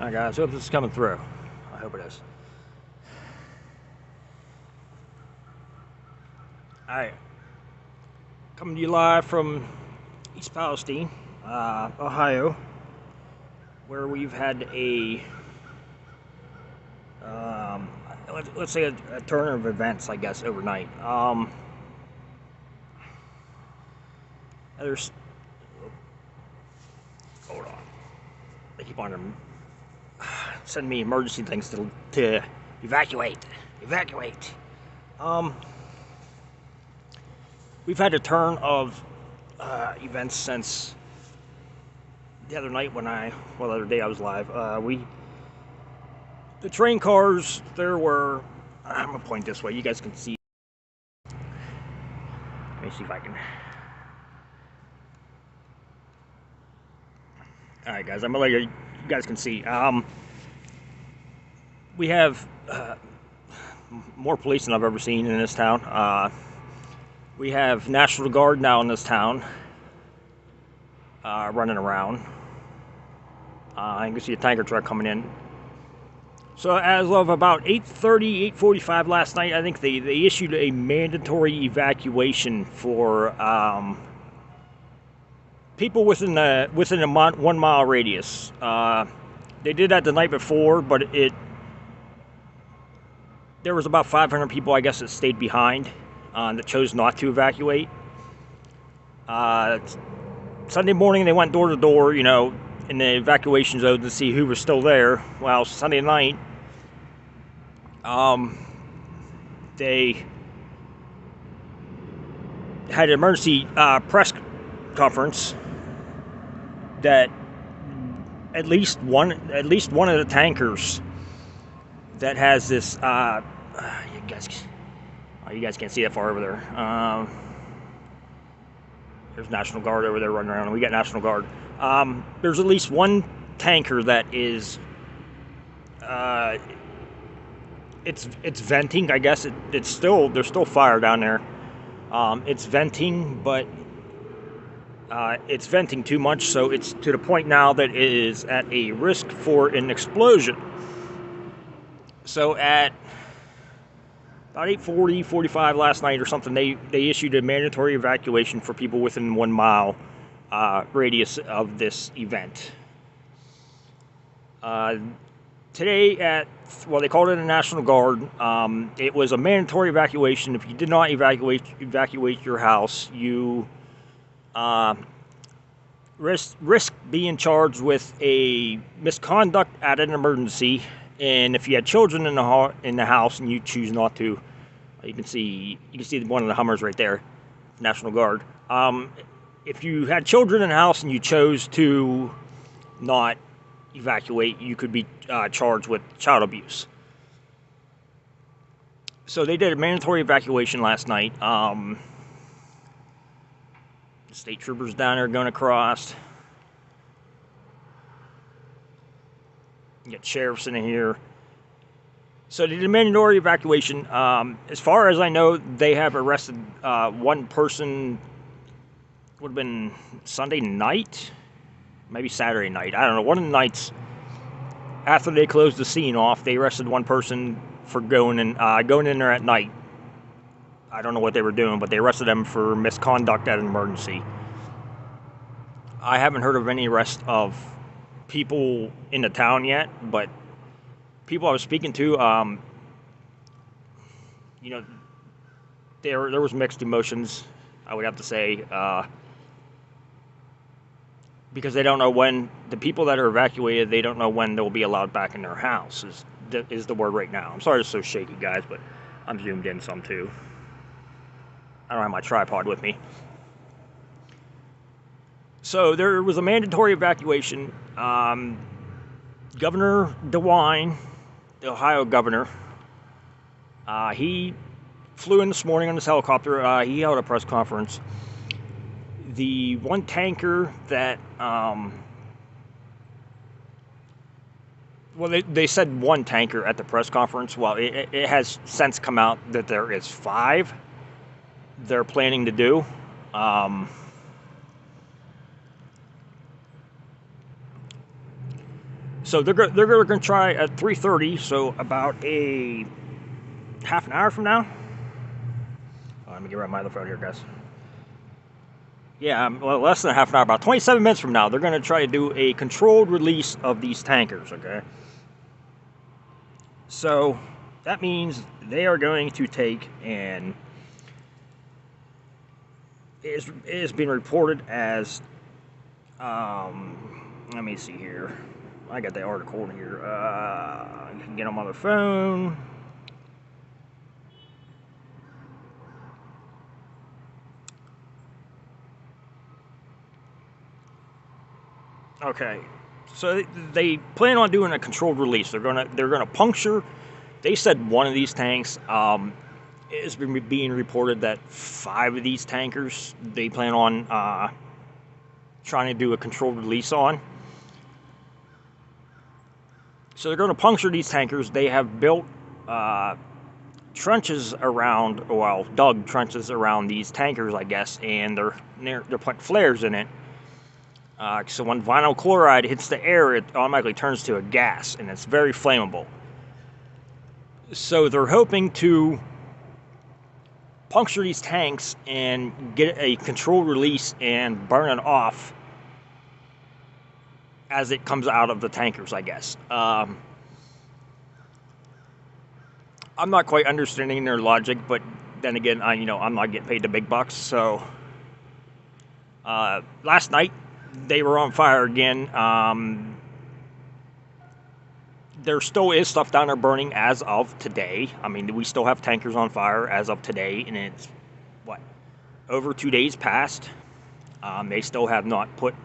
Alright guys, hope this is coming through. I hope it is. Alright. Coming to you live from East Palestine, Ohio, where we've had a, let's say a turn of events, I guess, overnight. There's, hold on. They keep on sending me emergency things to evacuate. We've had a turn of events since the other night the other day I was live. The train cars, there were, I'm gonna point this way, you guys can see. Let me see if I can. Alright guys, I'm gonna let you guys can see. We have more police than I've ever seen in this town. We have National Guard now in this town, running around. You can see a tanker truck coming in. So as of about 8:30, 8:45 last night, I think they issued a mandatory evacuation for people within a 1 mile radius. They did that the night before, but there was about 500 people, I guess, that stayed behind, that chose not to evacuate. Sunday morning, they went door to door, in the evacuation zone to see who was still there. Well, Sunday night, they had an emergency press conference that at least one of the tankers that has this you guys can't see that far over there. There's National Guard over there running around, and we got National Guard. There's at least one tanker that is it's venting, I guess. There's still fire down there. It's venting, but it's venting too much, so it's to the point now that it is at a risk for an explosion. So at about 8:40, 45 last night or something, they issued a mandatory evacuation for people within 1 mile radius of this event. Today they called it a National Guard. It was a mandatory evacuation. If you did not evacuate your house, you risk being charged with a misconduct at an emergency. And if you had children in the house and you choose not to, you can see one of the Hummers right there, National Guard. If you had children in the house and you chose to not evacuate, you could be charged with child abuse. So they did a mandatory evacuation last night. The state troopers down there going across. You got sheriffs in here. So they did a mandatory evacuation. As far as I know, they have arrested one person. Would have been Sunday night, maybe Saturday night. I don't know. One of the nights after they closed the scene off, they arrested one person for going in there at night. I don't know what they were doing, but they arrested them for misconduct at an emergency. I haven't heard of any arrest of people in the town yet, but people I was speaking to, there was mixed emotions, I would have to say, because they don't know when the people that are evacuated, they don't know when they'll be allowed back in their house. Is the word right now. I'm sorry it's so shaky, guys, but I'm zoomed in some too. I don't have my tripod with me. So there was a mandatory evacuation. Governor DeWine, the Ohio governor, he flew in this morning on his helicopter. He held a press conference. The one tanker that, they said one tanker at the press conference. Well, it has since come out that there is 5 they're planning to do. So they're going to try at 3:30. So about a half an hour from now. Let me get right my other phone here, guys. Yeah, well, less than half an hour, about 27 minutes from now, they're going to try to do a controlled release of these tankers, okay? So that means they are going to take, and it is being reported as, let me see here. I got the article in here. I can get on my other phone. Okay, so they plan on doing a controlled release. They're gonna puncture. They said one of these tanks is being reported that 5 of these tankers they plan on trying to do a controlled release on. So they're going to puncture these tankers. They have built trenches around, well, dug trenches around these tankers, I guess, and they're putting flares in it. So when vinyl chloride hits the air, it automatically turns to a gas, and it's very flammable. So they're hoping to puncture these tanks and get a controlled release and burn it off as it comes out of the tankers, I guess. I'm not quite understanding their logic, but then again, I'm not getting paid the big bucks. So last night they were on fire again. There still is stuff down there burning as of today. I mean, we still have tankers on fire as of today, and it's, what, over 2 days past. They still have not put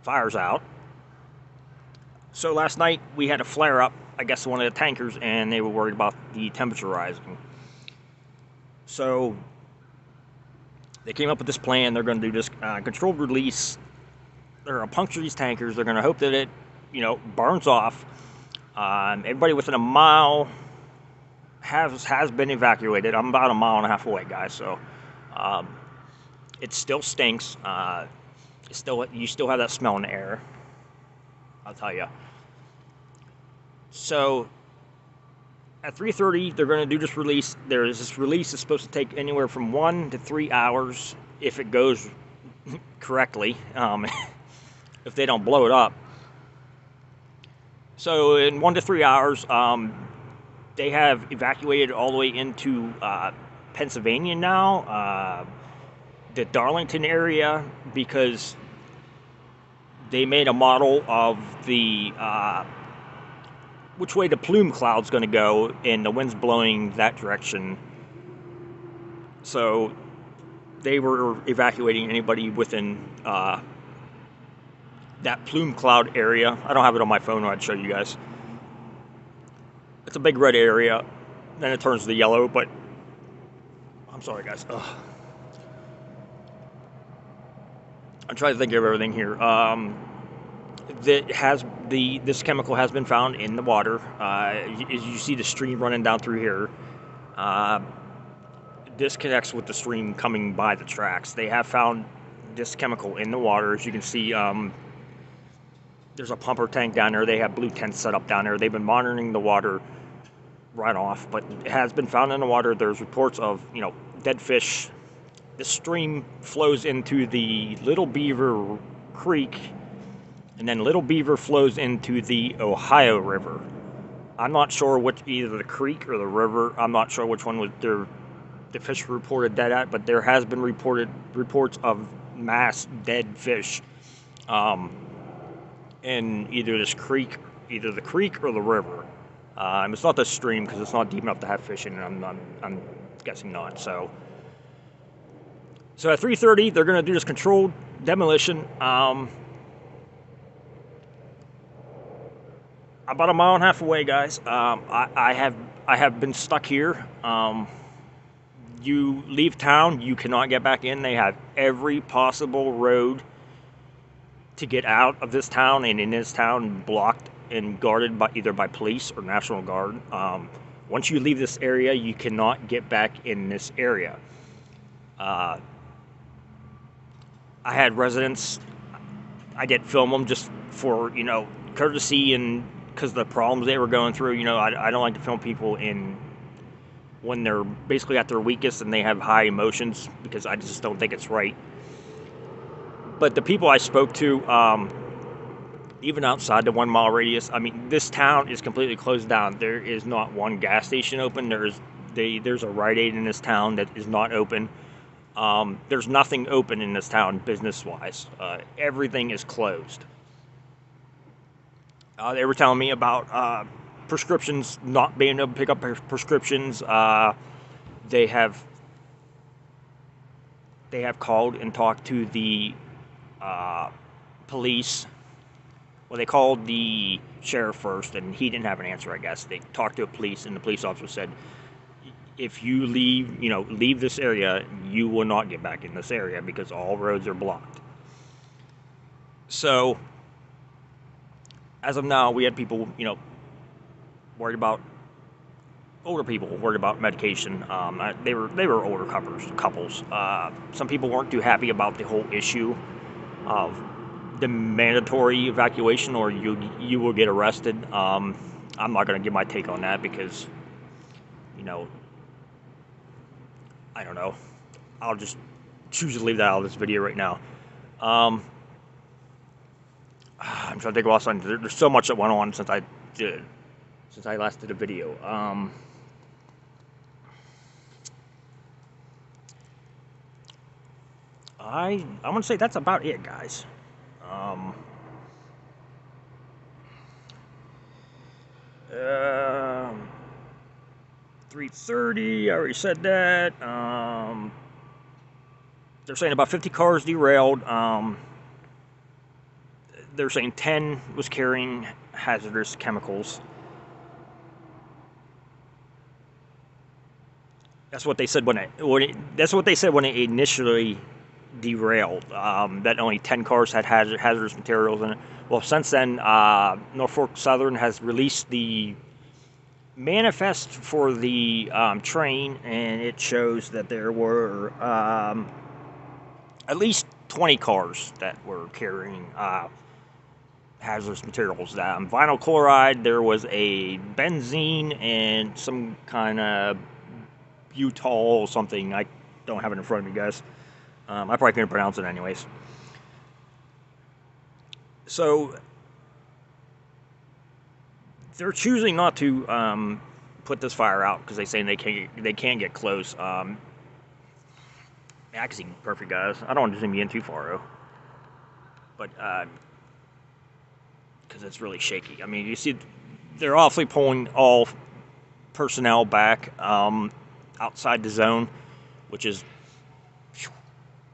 fires out. So last night we had a flare up, I guess, one of the tankers, and they were worried about the temperature rising. So they came up with this plan. They're going to do this controlled release. They're going to puncture these tankers. They're going to hope that it, burns off. Everybody within a mile has been evacuated. I'm about a mile and a half away, guys. So it still stinks. You still have that smell in the air, I'll tell you. So at 3:30, they're going to do this release. This release is supposed to take anywhere from 1 to 3 hours if it goes correctly. If they don't blow it up. So in 1 to 3 hours, they have evacuated all the way into Pennsylvania now, the Darlington area, because they made a model of the which way the plume cloud's going to go, and the wind's blowing that direction. So they were evacuating anybody within that plume cloud area. I don't have it on my phone, I'd show you guys. It's a big red area, then it turns to yellow, but I'm sorry, guys. Ugh. I'm trying to think of everything here. This chemical has been found in the water. As you see the stream running down through here, this connects with the stream coming by the tracks. They have found this chemical in the water. As you can see, there's a pumper tank down there. They have blue tents set up down there. They've been monitoring the water runoff, but it has been found in the water. There's reports of, dead fish. The stream flows into the Little Beaver Creek, and then Little Beaver flows into the Ohio River. I'm not sure either the creek or the river. I'm not sure which one was the fish were reported dead at, but there has been reports of mass dead fish in either the creek or the river. It's not the stream because it's not deep enough to have fish in it. I'm guessing not. So at 3:30, they're going to do this controlled demolition. About a mile and a half away, guys. I have been stuck here. You leave town, you cannot get back in. They have every possible road to get out of this town, and in this town blocked and guarded either by police or National Guard. Once you leave this area, you cannot get back in this area. I had residents, I did film them just for, courtesy and because of the problems they were going through. You know, I don't like to film people when they're basically at their weakest and they have high emotions, because I just don't think it's right. But the people I spoke to, even outside the 1 mile radius, I mean, this town is completely closed down. There is not one gas station open. There's a Rite Aid in this town that is not open. There's nothing open in this town business-wise. Everything is closed. They were telling me about prescriptions, not being able to pick up prescriptions. They have called and talked to the police. Well, they called the sheriff first, and he didn't have an answer, I guess. They talked to a police, and the police officer said, if you leave this area, you will not get back in this area because all roads are blocked. So, as of now, we had people, worried about older people, worried about medication. They were older couples. Some people weren't too happy about the whole issue of the mandatory evacuation, or you will get arrested. I'm not going to give my take on that because, I don't know. I'll just choose to leave that out of this video right now. I'm trying to think of something. There's so much that went on since I last did a video. I'm gonna say that's about it, guys. 3:30. I already said that. They're saying about 50 cars derailed. They're saying 10 was carrying hazardous chemicals. That's what they said when it initially derailed. That only 10 cars had hazardous materials in it. Well, since then, Norfolk Southern has released the manifest for the train, and it shows that there were at least 20 cars that were carrying hazardous materials. Vinyl chloride, there was a benzene, and some kind of butol something. I don't have it in front of me, guys. I probably couldn't pronounce it anyways. So they're choosing not to put this fire out because they're saying they can't get close. I can see perfect, guys. I don't want to zoom you in too far though, but because it's really shaky. I mean, you see, they're awfully pulling all personnel back outside the zone, which is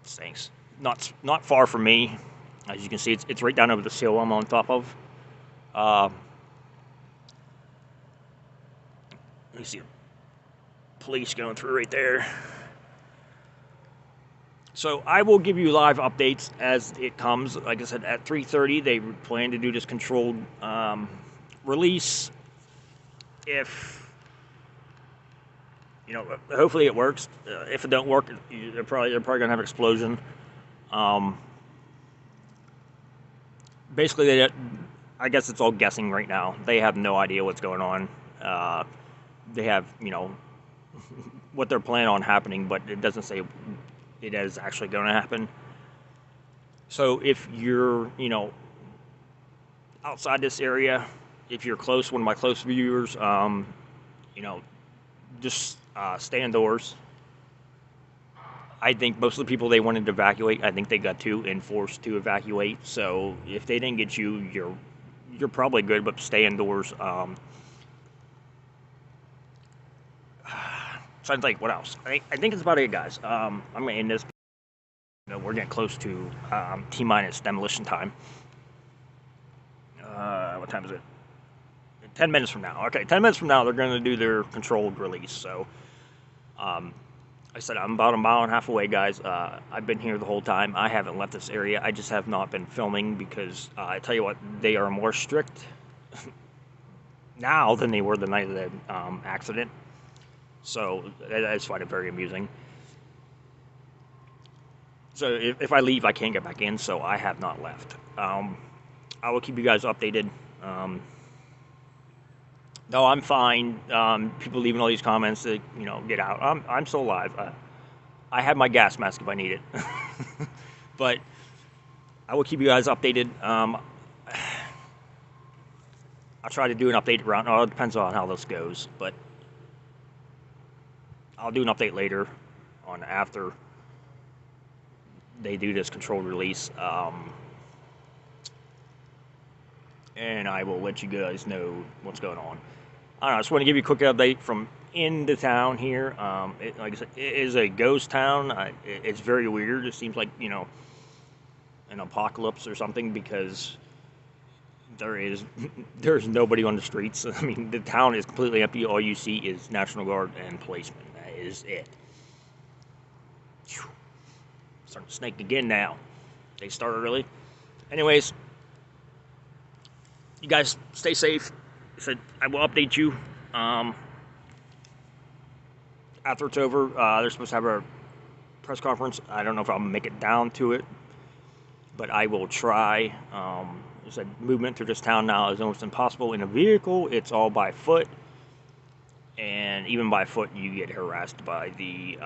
stinks. Not far from me. As you can see, it's right down over the hill I'm on top of. You see police going through right there. So I will give you live updates as it comes. Like I said, at 3:30, they plan to do this controlled release. If hopefully it works. If it don't work, they're probably gonna have an explosion. Basically, I guess it's all guessing right now. They have no idea what's going on. They have, what they're planning on happening, but it doesn't say it is actually going to happen. So if you're, outside this area, if you're close, one of my close viewers, just stay indoors. I think most of the people they wanted to evacuate, I think they got enforced to evacuate. So if they didn't get you, you're probably good, but stay indoors. Trying to think what else. I think it's about it, guys. I'm gonna end this. We're getting close to T-minus demolition time. What time is it? 10 minutes from now. Okay, 10 minutes from now, they're gonna do their controlled release. So, I said I'm about a mile and a half away, guys. I've been here the whole time. I haven't left this area. I just have not been filming because I tell you what, they are more strict now than they were the night of the accident. So I just find it very amusing. So if I leave, I can't get back in, so I have not left. I will keep you guys updated No, I'm fine. People leaving all these comments that get out. I'm still alive. I have my gas mask if I need it. But I will keep you guys updated. I'll try to do an update around. Oh, it depends on how this goes, but I'll do an update later on after they do this controlled release. And I will let you guys know what's going on. I don't know. I just want to give you a quick update from in the town here. Like I said, it is a ghost town. It's very weird. It seems like an apocalypse or something because there's nobody on the streets. I mean, the town is completely empty. All you see is National Guard and policemen. That is it. Starting to snake again now. They start early. Anyways, you guys stay safe. I will update you after it's over. They're supposed to have a press conference. I don't know if I'll make it down to it, but I will try. I said movement through this town now is almost impossible in a vehicle. It's all by foot, and even by foot you get harassed by the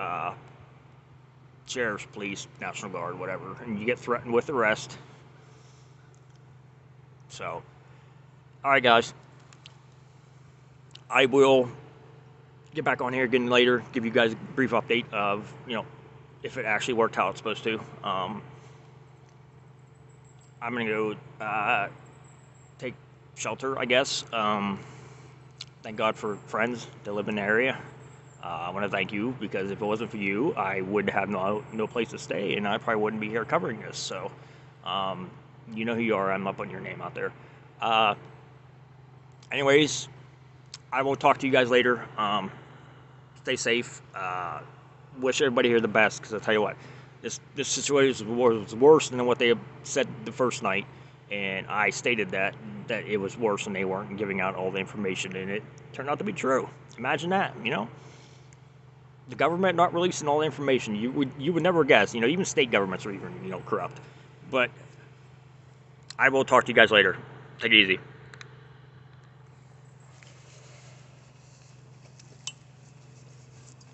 sheriff's, police, National Guard, whatever, and you get threatened with arrest. So, all right, guys, I will get back on here again later, give you guys a brief update of if it actually worked how it's supposed to. I'm gonna go take shelter, I guess. Thank God for friends that live in the area. I want to thank you because if it wasn't for you, I would have no place to stay, and I probably wouldn't be here covering this. So, you know who you are. I'm not putting your name out there. Anyways, I will talk to you guys later. Stay safe. Wish everybody here the best because I'll tell you what, this situation was worse than what they said the first night, and I stated that it was worse and they weren't giving out all the information, and it turned out to be true. Imagine that, the government not releasing all the information. You would never guess, even state governments are even corrupt. But I will talk to you guys later. Take it easy.